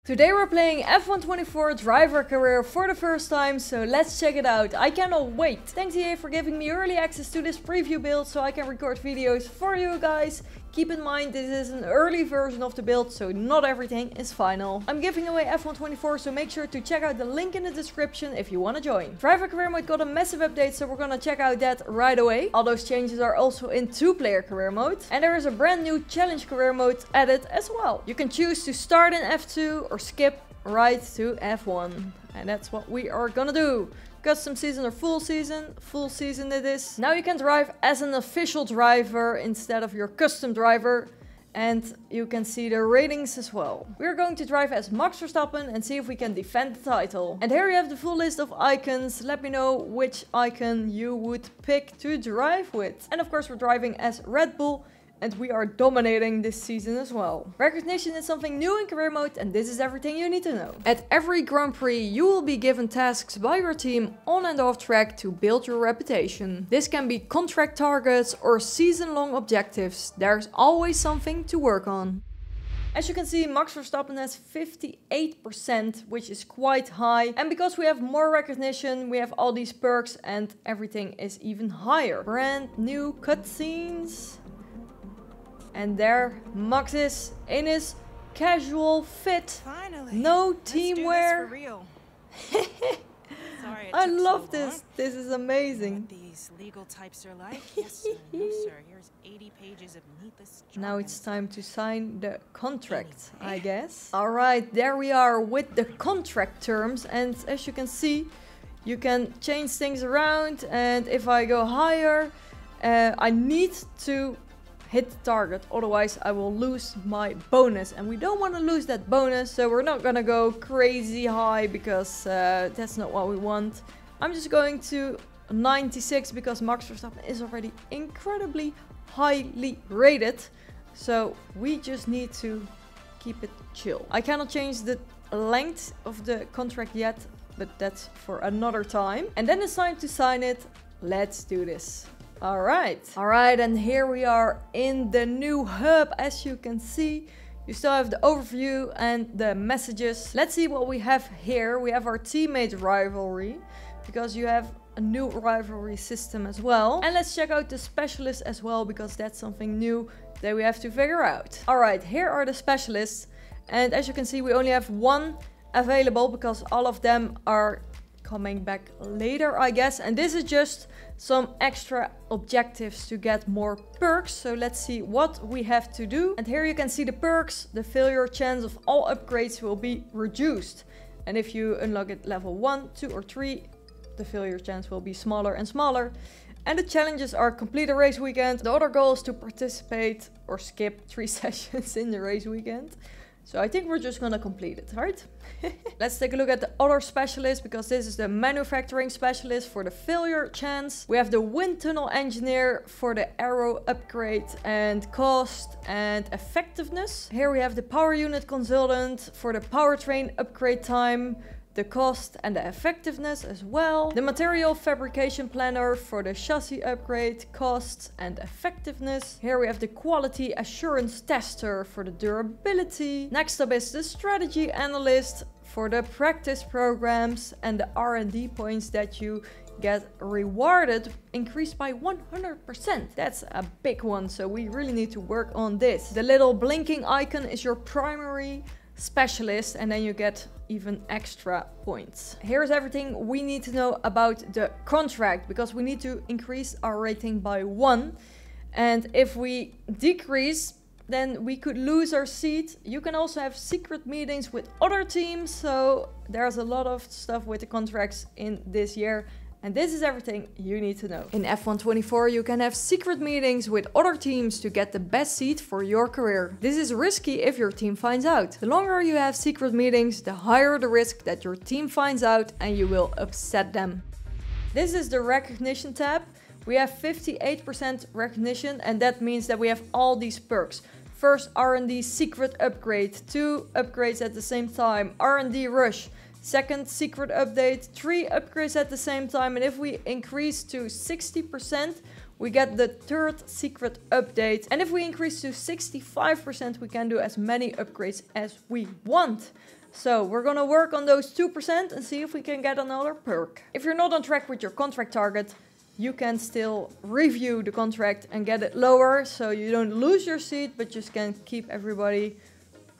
Today we're playing F124 Driver Career for the first time, so let's check it out. I cannot wait. Thanks EA for giving me early access to this preview build so I can record videos for you guys. Keep in mind this is an early version of the build, so not everything is final. I'm giving away F124, so make sure to check out the link in the description if you want to join. Driver Career Mode got a massive update, so we're gonna check out that right away. All those changes are also in 2-player career mode. And there is a brand new challenge career mode added as well. You can choose to start in F2 or skip right to F1. And that's what we are gonna do. Custom season or full season it is. Now you can drive as an official driver instead of your custom driver. And you can see the ratings as well. We're going to drive as Max Verstappen and see if we can defend the title. And here you have the full list of icons. Let me know which icon you would pick to drive with. And of course we're driving as Red Bull. And we are dominating this season as well. Recognition is something new in career mode, and this is everything you need to know. At every Grand Prix, you will be given tasks by your team on and off track to build your reputation. This can be contract targets or season-long objectives. There's always something to work on. As you can see, Max Verstappen has 58%, which is quite high. And because we have more recognition, we have all these perks and everything is even higher. Brand new cutscenes. And there Max is in his casual fit. Finally, no teamwear. Sorry, I love this. This is amazing. What these legal types are like? Yes, sir. No, sir. Here's 80 pages of needless jargon. Now it's time to sign the contract, I guess. All right, there we are with the contract terms. And as you can see, you can change things around. And if I go higher, I need to hit the target, otherwise I will lose my bonus, and we don't want to lose that bonus, so we're not gonna go crazy high because that's not what we want. I'm just going to 96 because Max Verstappen is already incredibly highly rated, so we just need to keep it chill. I cannot change the length of the contract yet, but that's for another time. And then it's time to sign it. Let's do this. Alright, and here we are in the new hub. As you can see, you still have the overview and the messages. Let's see what we have here. We have our teammate rivalry, because you have a new rivalry system as well. And let's check out the specialists as well, because that's something new that we have to figure out. Alright, here are the specialists. And as you can see, we only have one available because all of them are coming back later, I guess. And this is just some extra objectives to get more perks. So let's see what we have to do. And here you can see the perks. The failure chance of all upgrades will be reduced. And if you unlock it level 1, 2 or 3, the failure chance will be smaller and smaller. And the challenges are complete a race weekend. The other goal is to participate or skip 3 sessions in the race weekend. So I think we're just gonna complete it, right? Let's take a look at the other specialist, because this is the manufacturing specialist for the failure chance. We have the wind tunnel engineer for the aero upgrade and cost and effectiveness. Here we have the power unit consultant for the powertrain upgrade time, the cost and the effectiveness as well. The material fabrication planner for the chassis upgrade, costs and effectiveness. Here we have the quality assurance tester for the durability. Next up is the strategy analyst for the practice programs, and the R&D points that you get rewarded increased by 100%. That's a big one, so we really need to work on this. The little blinking icon is your primary specialist, and then you get even extra points. Here's everything we need to know about the contract, because we need to increase our rating by 1. And if we decrease, then we could lose our seat. You can also have secret meetings with other teams, so there's a lot of stuff with the contracts in this year. And this is everything you need to know. In F124, you can have secret meetings with other teams to get the best seat for your career. This is risky if your team finds out. The longer you have secret meetings, the higher the risk that your team finds out and you will upset them. This is the recognition tab. We have 58% recognition, and that means that we have all these perks. First, R&D secret upgrade, 2 upgrades at the same time, R&D rush. Second, secret update, 3 upgrades at the same time, and if we increase to 60%, we get the 3rd secret update. And if we increase to 65%, we can do as many upgrades as we want. So we're gonna work on those 2% and see if we can get another perk. If you're not on track with your contract target, you can still review the contract and get it lower so you don't lose your seat, but just can keep everybody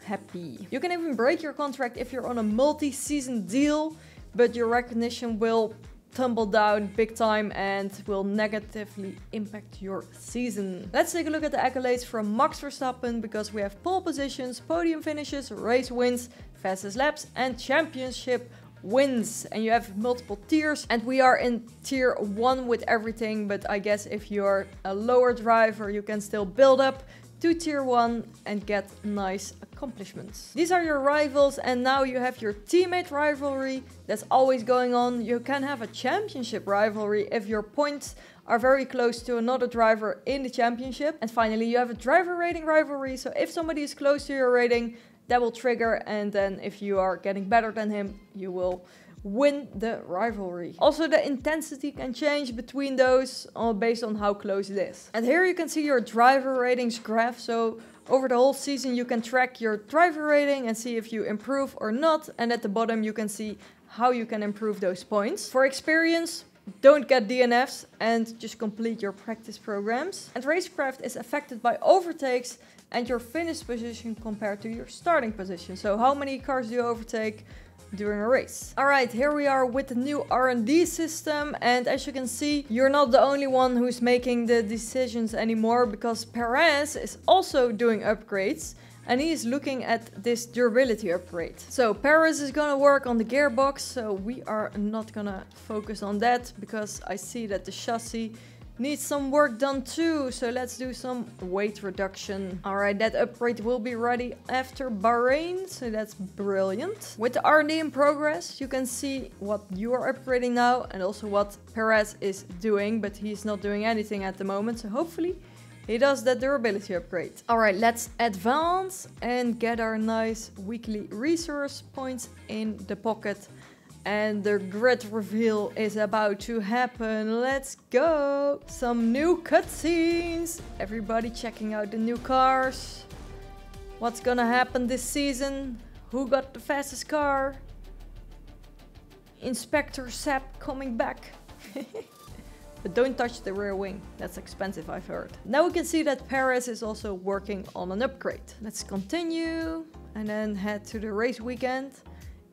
happy. You can even break your contract if you're on a multi-season deal, but your recognition will tumble down big time and will negatively impact your season. Let's take a look at the accolades from Max Verstappen, because we have pole positions, podium finishes, race wins, fastest laps and championship wins. And you have multiple tiers, and we are in tier 1 with everything, but I guess if you're a lower driver you can still build up to tier 1 and get nice accomplishments. These are your rivals, and now you have your teammate rivalry that's always going on. You can have a championship rivalry if your points are very close to another driver in the championship. And finally you have a driver rating rivalry, so if somebody is close to your rating, that will trigger, and then if you are getting better than him, you will win the rivalry. Also, the intensity can change between those based on how close it is. And here you can see your driver ratings graph. So over the whole season you can track your driver rating and see if you improve or not. And at the bottom you can see how you can improve those points. For experience, don't get DNFs and just complete your practice programs. And racecraft is affected by overtakes and your finish position compared to your starting position. So how many cars do you overtake during a race? Alright, here we are with the new R&D system, and as you can see, you're not the only one who's making the decisions anymore, because Perez is also doing upgrades and he is looking at this durability upgrade. So Perez is gonna work on the gearbox, so we are not gonna focus on that because I see that the chassis needs some work done too, so let's do some weight reduction. Alright, that upgrade will be ready after Bahrain, so that's brilliant. With the R&D in progress, you can see what you are upgrading now and also what Perez is doing, but he's not doing anything at the moment, so hopefully he does that durability upgrade. Alright, let's advance and get our nice weekly resource points in the pocket. And the grid reveal is about to happen. Let's go! Some new cutscenes. Everybody checking out the new cars. What's gonna happen this season? Who got the fastest car? Inspector Sepp coming back. But don't touch the rear wing. That's expensive, I've heard. Now we can see that Perez is also working on an upgrade. Let's continue and then head to the race weekend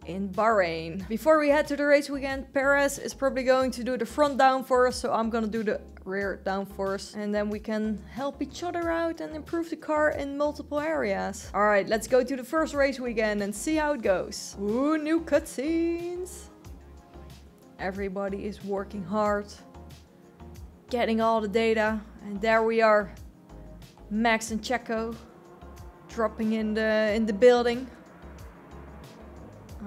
in Bahrain. Before we head to the race weekend, Perez is probably going to do the front downforce, so I'm gonna do the rear downforce, and then we can help each other out and improve the car in multiple areas. Alright, let's go to the first race weekend and see how it goes. Ooh, new cutscenes. Everybody is working hard, getting all the data, and there we are, Max and Checo dropping in the building.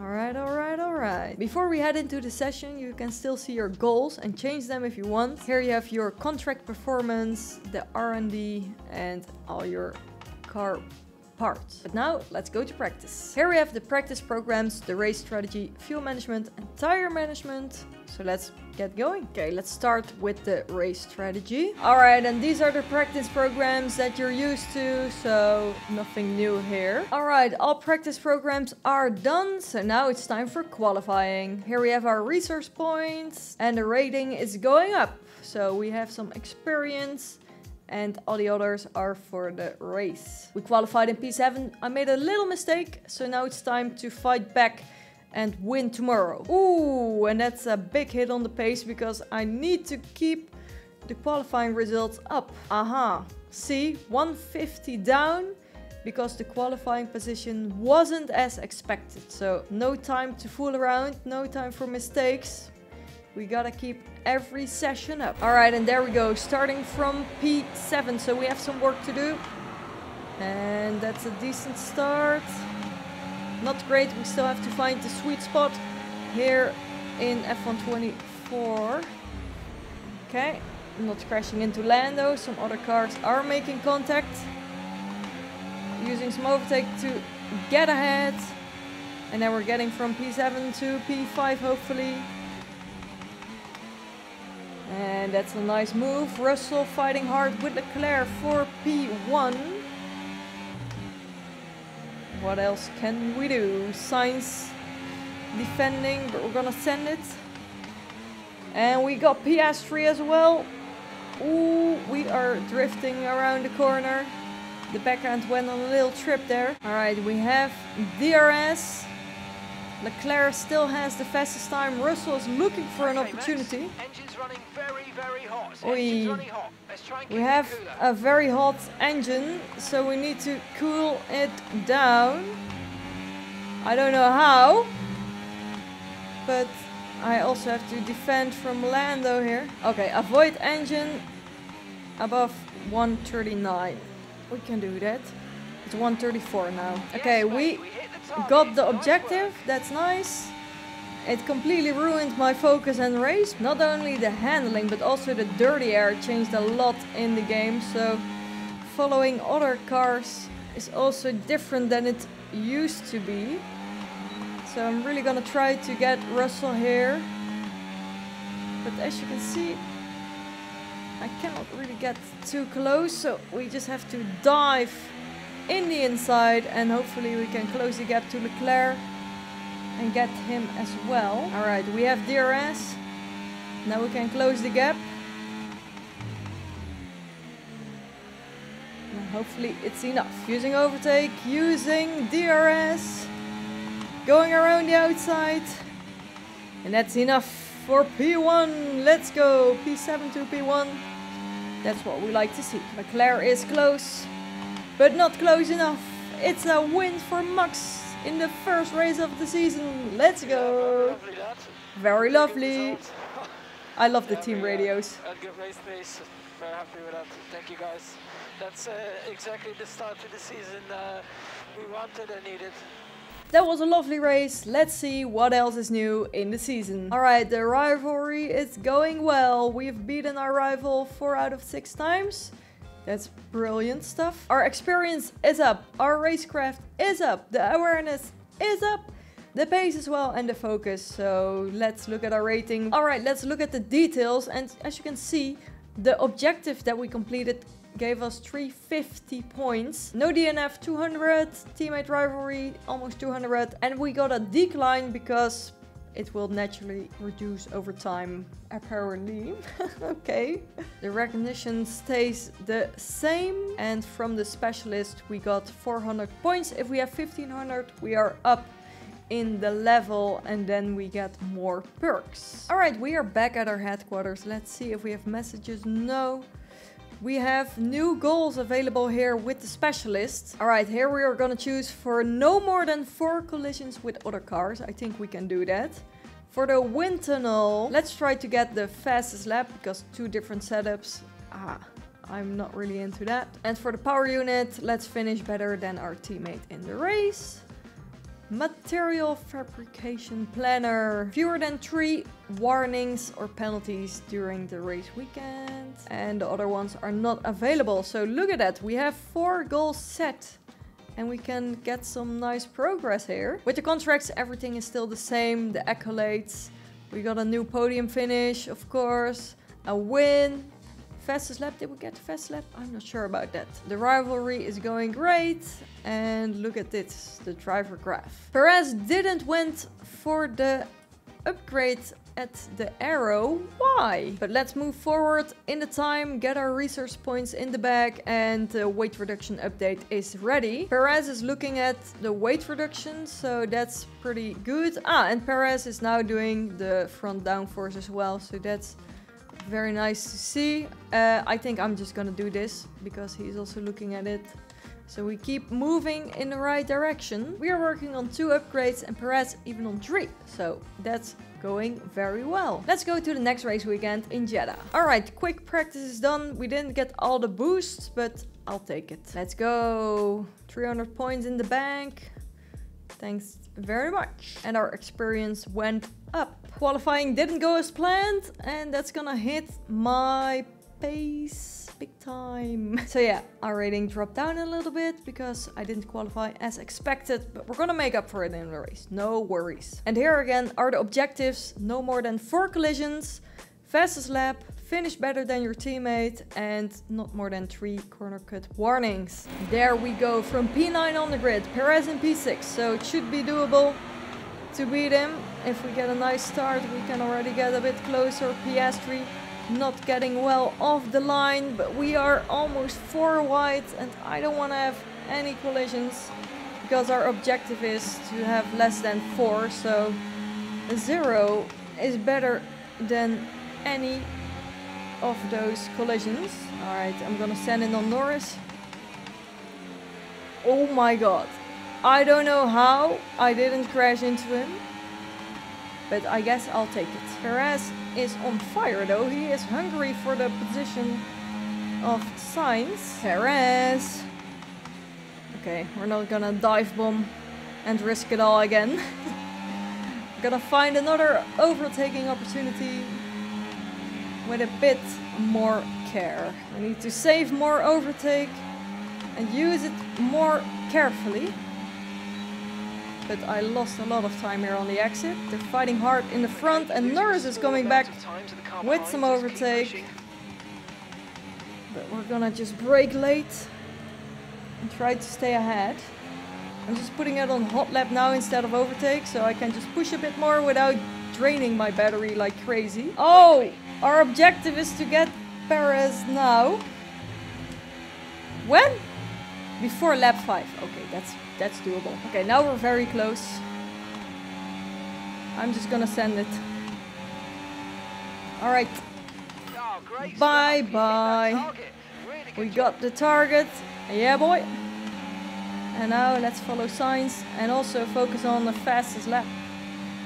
Alright. Before we head into the session, you can still see your goals and change them if you want. Here you have your contract performance, the R&D, and all your car parts. But now, let's go to practice. Here we have the practice programs, the race strategy, fuel management, and tire management. So let's get going. Okay, let's start with the race strategy. Alright, and these are the practice programs that you're used to, so nothing new here. Alright, all practice programs are done, so now it's time for qualifying. Here we have our resource points, and the rating is going up. So we have some experience, and all the others are for the race. We qualified in P7. I made a little mistake, so now it's time to fight back and win tomorrow. Ooh, and that's a big hit on the pace because I need to keep the qualifying results up. Aha, see, 150 down because the qualifying position wasn't as expected. So no time to fool around, no time for mistakes. We gotta keep every session up. Alright, and there we go, starting from P7, so we have some work to do. And that's a decent start. Not great, we still have to find the sweet spot here in F124. Okay, not crashing into Lando, some other cars are making contact. Using some overtake to get ahead. And then we're getting from P7 to P5 hopefully. And that's a nice move. Russell fighting hard with Leclerc for P1. What else can we do? Science defending, but we're gonna send it. And we got PS3 as well. Ooh, we are drifting around the corner. The backhand went on a little trip there. Alright, we have DRS. Leclerc still has the fastest time. Russell is looking for an opportunity. Engine's running very, very hot. We We have a very hot engine, so we need to cool it down. I don't know how, but I also have to defend from Lando here. Okay, avoid engine above 139. We can do that. It's 134 now. Okay, we got the objective. That's nice. It completely ruined my focus and race. Not only the handling, but also the dirty air changed a lot in the game. So following other cars is also different than it used to be. So I'm really gonna try to get Russell here. But as you can see, I cannot really get too close. So we just have to dive in the inside and hopefully we can close the gap to Leclerc and get him as well. Alright, we have DRS. Now we can close the gap. And hopefully it's enough. Using overtake, using DRS. Going around the outside. And that's enough for P1. Let's go. P7 to P1. That's what we like to see. Leclerc is close, but not close enough. It's a win for Max in the first race of the season. Let's go. Very lovely. I love the team radios. A good race pace. Very happy with that. Thank you guys. That's exactly the start to the season we wanted and needed. That was a lovely race. Let's see what else is new in the season. Alright, the rivalry is going well. We've beaten our rival 4 out of 6 times. That's brilliant stuff. Our experience is up. Our racecraft is up. The awareness is up. The pace as well and the focus. So let's look at our rating. Alright, let's look at the details. And as you can see, the objective that we completed gave us 350 points. No DNF 200, teammate rivalry almost 200, and we got a decline because it will naturally reduce over time, apparently. Okay. The recognition stays the same, and from the specialist we got 400 points. If we have 1500, we are up in the level and then we get more perks. Alright, we are back at our headquarters. Let's see if we have messages. No. We have new goals available here with the specialist. Alright, here we are gonna choose for no more than 4 collisions with other cars. I think we can do that. For the wind tunnel, let's try to get the fastest lap because 2 different setups. I'm not really into that. And for the power unit, let's finish better than our teammate in the race. Material fabrication planner. Fewer than 3 warnings or penalties during the race weekend. And the other ones are not available. So look at that. We have 4 goals set. And we can get some nice progress here. With the contracts, everything is still the same. The accolades. We got a new podium finish, of course. A win. Fastest lap, did we get the fastest lap? I'm not sure about that. The rivalry is going great. And look at this, the driver graph. Perez didn't went for the upgrade at the arrow. Why? But let's move forward in the time, get our resource points in the bag, and the weight reduction update is ready. Perez is looking at the weight reduction, so that's pretty good. And Perez is now doing the front downforce as well, so that's very nice to see. I think I'm just gonna do this because he's also looking at it. So we keep moving in the right direction. We are working on 2 upgrades and Perez even on 3. So that's going very well. Let's go to the next race weekend in Jeddah. Alright, quick practice is done. We didn't get all the boosts, but I'll take it. Let's go. 300 points in the bank. Thanks very much. And our experience went up. Qualifying didn't go as planned, and that's gonna hit my pace big time. So yeah, our rating dropped down a little bit because I didn't qualify as expected, but we're gonna make up for it in the race. No worries. And here again are the objectives. No more than 4 collisions, fastest lap, finish better than your teammate, and not more than 3 corner cut warnings. There we go, from P9 on the grid, Perez in P6, so it should be doable to beat him. If we get a nice start, we can already get a bit closer. Piastri not getting well off the line, but we are almost 4 wide, and I don't want to have any collisions because our objective is to have less than 4, so a 0 is better than any of those collisions. Alright, I'm gonna send it on Norris. Oh my god. I don't know how I didn't crash into him, but I guess I'll take it. Perez is on fire though. He is hungry for the position of Sainz. Perez. Okay, we're not gonna dive bomb and risk it all again. We're gonna find another overtaking opportunity with a bit more care. We need to save more overtake and use it more carefully. But I lost a lot of time here on the exit. They're fighting hard in the front, and Norris is coming back with some overtake. But we're gonna just brake late and try to stay ahead. I'm just putting it on hot lap now instead of overtake, so I can just push a bit more without draining my battery like crazy. Oh, our objective is to get Perez now. When? Before lap 5. Okay, that's doable. Okay, now we're very close. I'm just gonna send it. Alright. Bye bye. We got the target. Yeah, boy. And now let's follow Sainz and also focus on the fastest lap,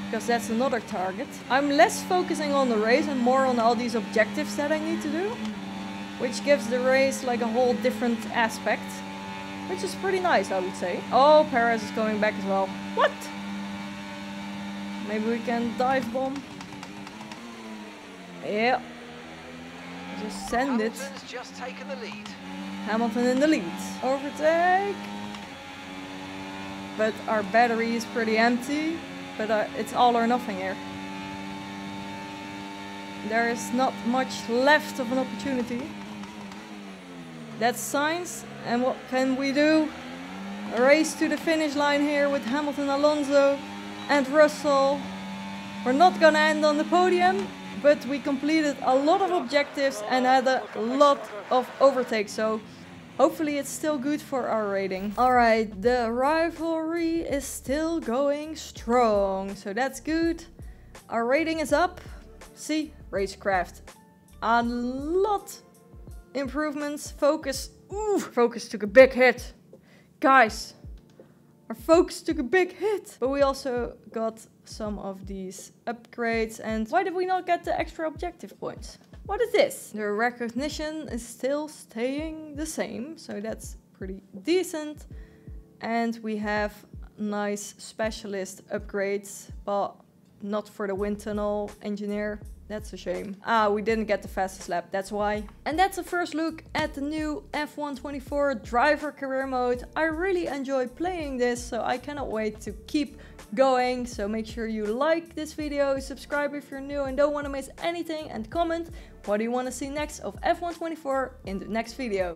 because that's another target. I'm less focusing on the race and more on all these objectives that I need to do, which gives the race like a whole different aspect, which is pretty nice, I would say. Oh, Perez is going back as well. What? Maybe we can dive bomb. Yeah. Just send it. Hamilton's just taken the lead. Hamilton in the lead. Overtake. But our battery is pretty empty. But it's all or nothing here. There is not much left of an opportunity. That's Sainz. And what can we do? A race to the finish line here with Hamilton, Alonso and Russell. We're not gonna end on the podium, but we completed a lot of objectives and had a lot of overtakes. So hopefully it's still good for our rating. Alright, the rivalry is still going strong, so that's good. Our rating is up. See, racecraft. A lot improvements. Focus. Ooh, focus took a big hit. Guys, our focus took a big hit. But we also got some of these upgrades. And why did we not get the extra objective points? What is this? The recognition is still staying the same, so that's pretty decent. And we have nice specialist upgrades, but not for the wind tunnel engineer. That's a shame. Ah, we didn't get the fastest lap, that's why. And that's a first look at the new F124 driver career mode. I really enjoy playing this, so I cannot wait to keep going. So make sure you like this video, subscribe if you're new and don't want to miss anything, and comment what do you want to see next of F124 in the next video.